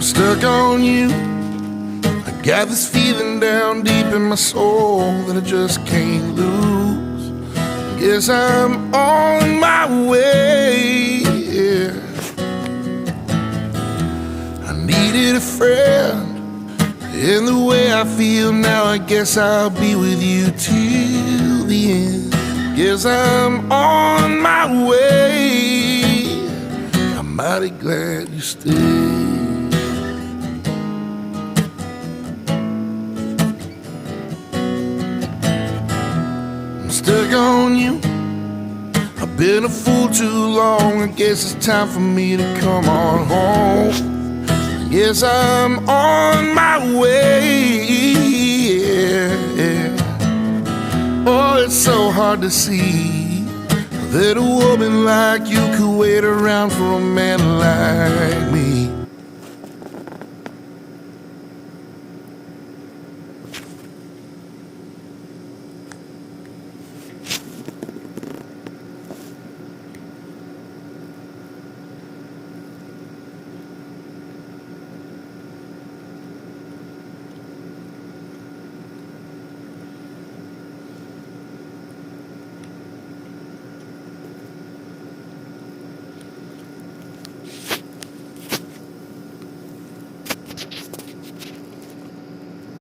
stuck on you. I got this feeling down deep in my soul that I just can't lose. Guess I'm on my way, yeah. I needed a friend, and the way I feel now, I guess I'll be with you till the end. Guess I'm on my way. I'm mighty glad you stayed. Stuck on you. I've been a fool too long. I guess it's time for me to come on home. Yes, I'm on my way, yeah. Oh, it's so hard to see that a woman like you could wait around for a man like